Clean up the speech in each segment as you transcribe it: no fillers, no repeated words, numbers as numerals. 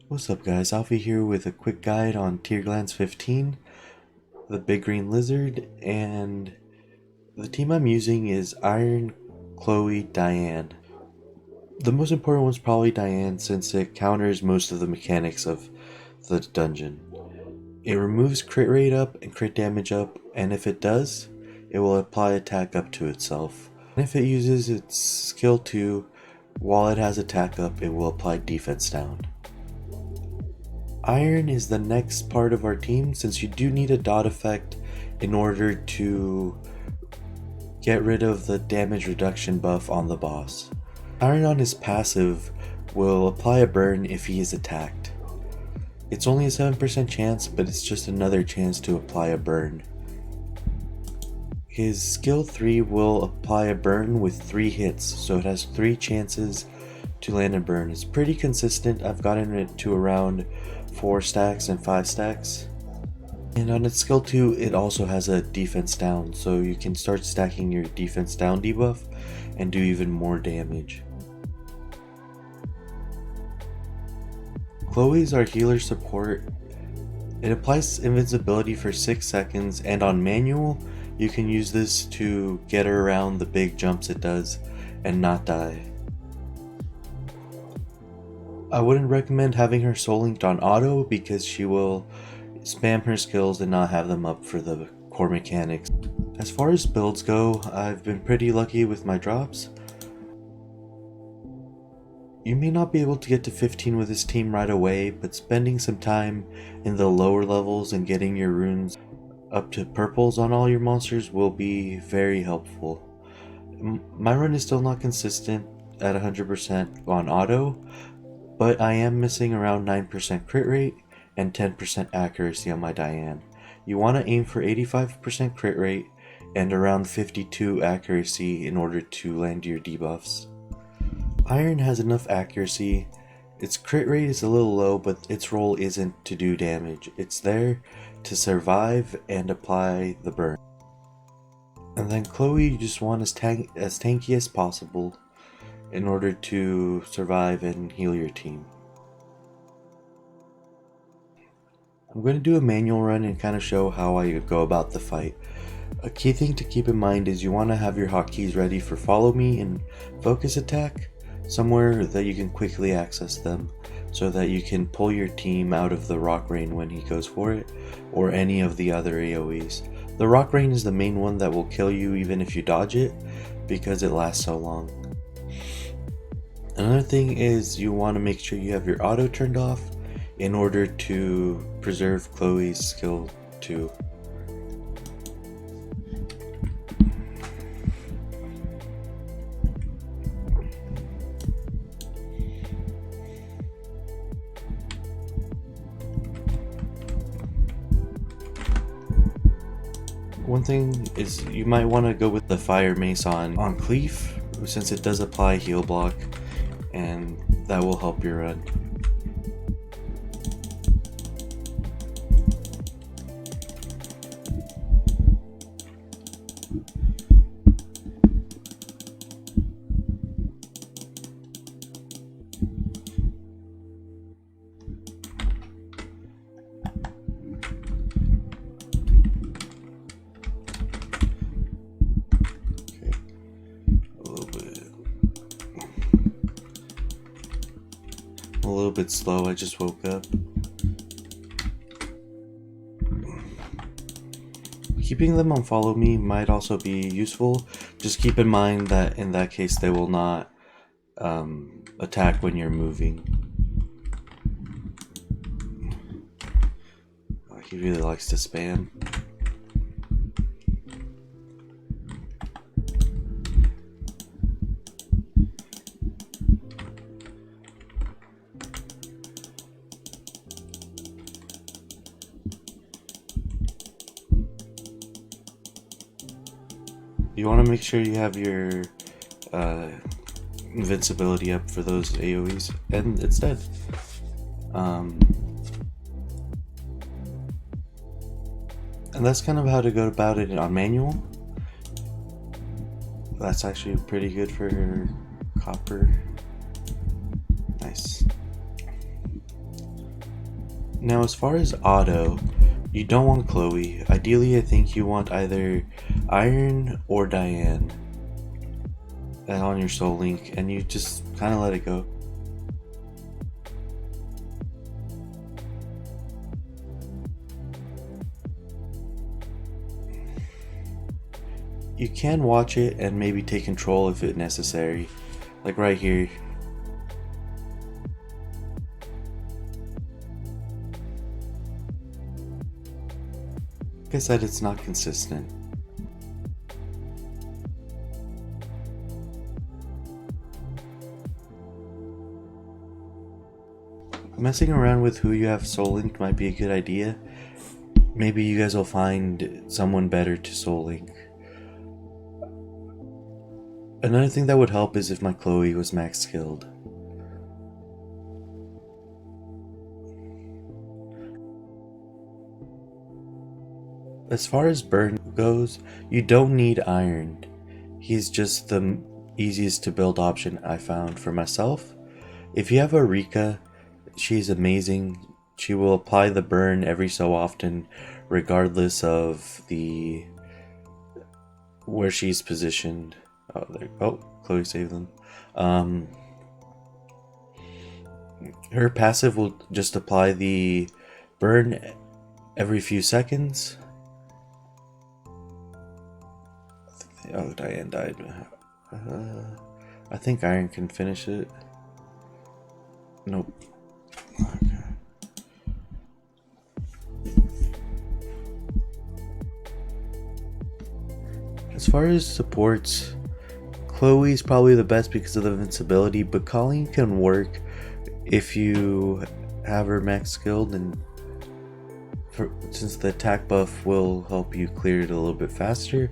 What's up guys, Alfie here with a quick guide on Tear Glands 15, the big green lizard, and the team I'm using is Iron, Chloe, Diane. The most important one's probably Diane since it counters most of the mechanics of the dungeon. It removes crit rate up and crit damage up, and if it does, it will apply attack up to itself. And if it uses its skill 2, while it has attack up, it will apply defense down. Iron is the next part of our team since you do need a dot effect in order to get rid of the damage reduction buff on the boss. Iron on his passive will apply a burn if he is attacked. It's only a 7% chance, but it's just another chance to apply a burn. His skill 3 will apply a burn with 3 hits, so it has 3 chances to land a burn. It's pretty consistent. I've gotten it to around 4 stacks and 5 stacks. And on its skill 2, it also has a defense down, so you can start stacking your defense down debuff and do even more damage. Chloe's our healer support. It applies invincibility for 6 seconds, and on manual, you can use this to get her around the big jumps it does and not die. I wouldn't recommend having her soul linked on auto because she will spam her skills and not have them up for the core mechanics. As far as builds go, I've been pretty lucky with my drops. You may not be able to get to 15 with this team right away, but spending some time in the lower levels and getting your runes up to purples on all your monsters will be very helpful. My run is still not consistent at 100% on auto, but I am missing around 9% crit rate and 10% accuracy on my Diane. You want to aim for 85% crit rate and around 52 accuracy in order to land your debuffs. Iron has enough accuracy. Its crit rate is a little low, but its role isn't to do damage. It's there to survive and apply the burn. And then Chloe, you just want as tanky as possible in order to survive and heal your team. I'm going to do a manual run and kind of show how I go about the fight. A key thing to keep in mind is you want to have your hotkeys ready for follow me and focus attack, somewhere that you can quickly access them so that you can pull your team out of the rock rain when he goes for it, or any of the other AoEs. The rock rain is the main one that will kill you even if you dodge it because it lasts so long. Another thing is you want to make sure you have your auto turned off in order to preserve Chloe's skill 2. One thing is you might want to go with the fire mace on cleaf since it does apply heal block, and that will help your run. A little bit slow, I just woke up. Keeping them on follow me might also be useful. Just keep in mind that in that case they will not attack when you're moving. He really likes to spam. You want to make sure you have your invincibility up for those AoEs, and it's dead. And that's kind of how to go about it on manual. That's actually pretty good for copper. Nice. Now as far as auto, you don't want Chloe. Ideally I think you want either Iron or Diane on your soul link, and you just kind of let it go. You can watch it and maybe take control if it's necessary, like right here. Like I said, it's not consistent. Messing around with who you have soul linked might be a good idea. Maybe you guys will find someone better to soul link. Another thing that would help is if my Chloe was max skilled. As far as Burn goes, you don't need Iron. He's just the easiest to build option I found for myself. If you have a Rika, she's amazing. She will apply the burn every so often, regardless of where she's positioned. Chloe saved them. Her passive will just apply the burn every few seconds. Oh, Diane died. I think Iron can finish it. Nope. Okay. As far as supports, Chloe's probably the best because of the invincibility, but Colleen can work if you have her max skilled, and since the attack buff will help you clear it a little bit faster,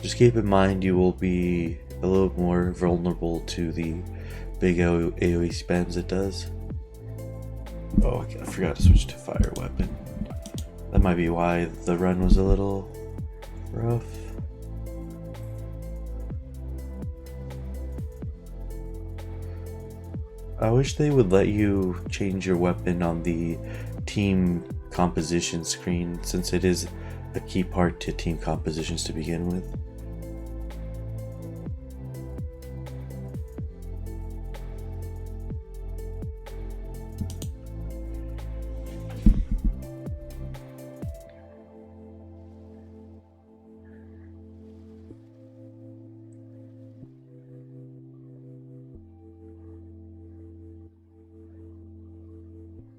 just keep in mind you will be a little more vulnerable to the big AoE spams it does. Oh, I forgot to switch to fire weapon. That might be why the run was a little rough. I wish they would let you change your weapon on the team composition screen, since it is a key part to team compositions to begin with.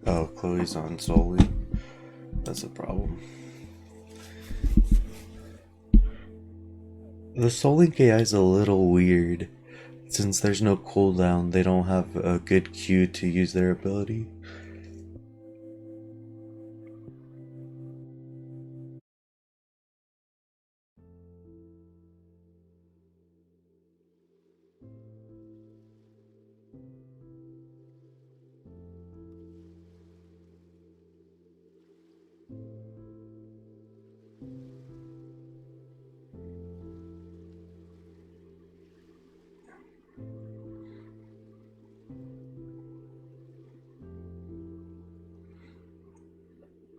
Oh, Chloe's on solely. That's a problem. The Soul Link AI is a little weird. Since there's no cooldown, they don't have a good cue to use their ability.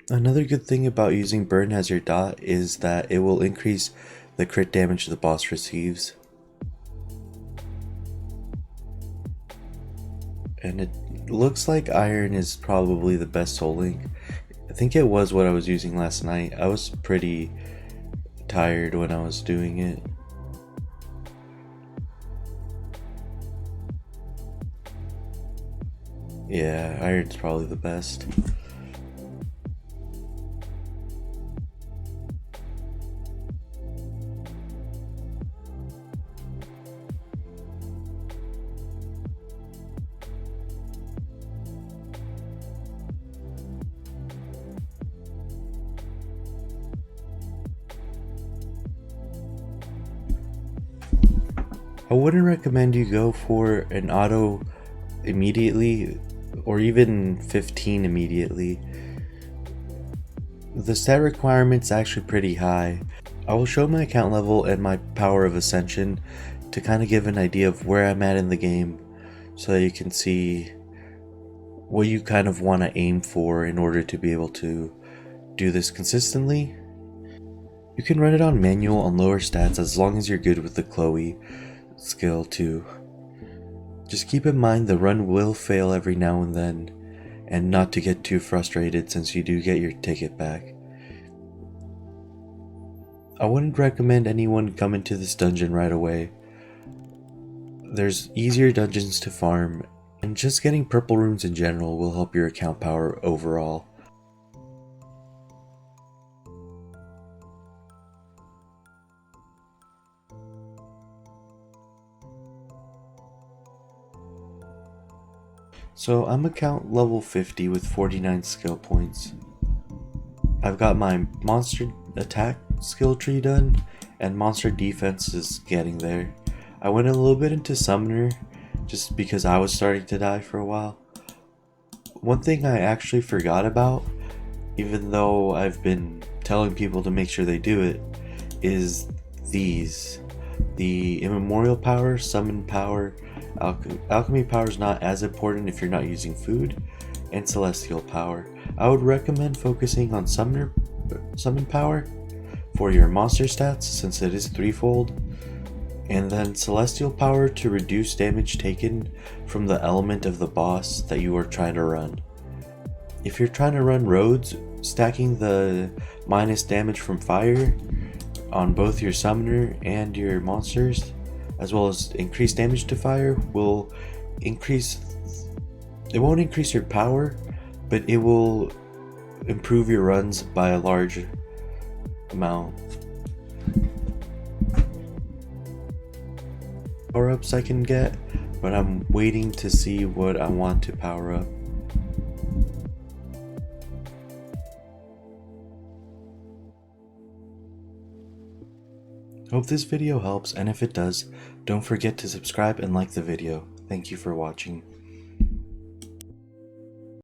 Another good thing about using Burn as your dot is that it will increase the crit damage the boss receives. And it looks like Iron is probably the best Soul Link. I think it was what I was using last night. I was pretty tired when I was doing it. Yeah, Iron's probably the best. I wouldn't recommend you go for an auto immediately, or even 15 immediately. The stat requirement's actually pretty high. I will show my account level and my power of ascension to kind of give an idea of where I'm at in the game, so that you can see what you kind of want to aim for in order to be able to do this consistently. You can run it on manual on lower stats as long as you're good with the Chloe skill too. Just keep in mind the run will fail every now and then, and not to get too frustrated since you do get your ticket back. I wouldn't recommend anyone come into this dungeon right away. There's easier dungeons to farm, and just getting purple runes in general will help your account power overall. So I'm account level 50 with 49 skill points. I've got my monster attack skill tree done, and monster defense is getting there. I went a little bit into summoner just because I was starting to die for a while. One thing I actually forgot about, even though I've been telling people to make sure they do it, is these. The immemorial power, summon power, alchemy power is not as important if you're not using food, and celestial power. I would recommend focusing on summon power for your monster stats since it is threefold, and then celestial power to reduce damage taken from the element of the boss that you are trying to run. If you're trying to run roads, stacking the minus damage from fire on both your summoner and your monsters, as well as increased damage to fire, will increase. It won't increase your power, but it will improve your runs by a large amount. Power ups I can get, but I'm waiting to see what I want to power up. Hope this video helps, and if it does, don't forget to subscribe and like the video. Thank you for watching.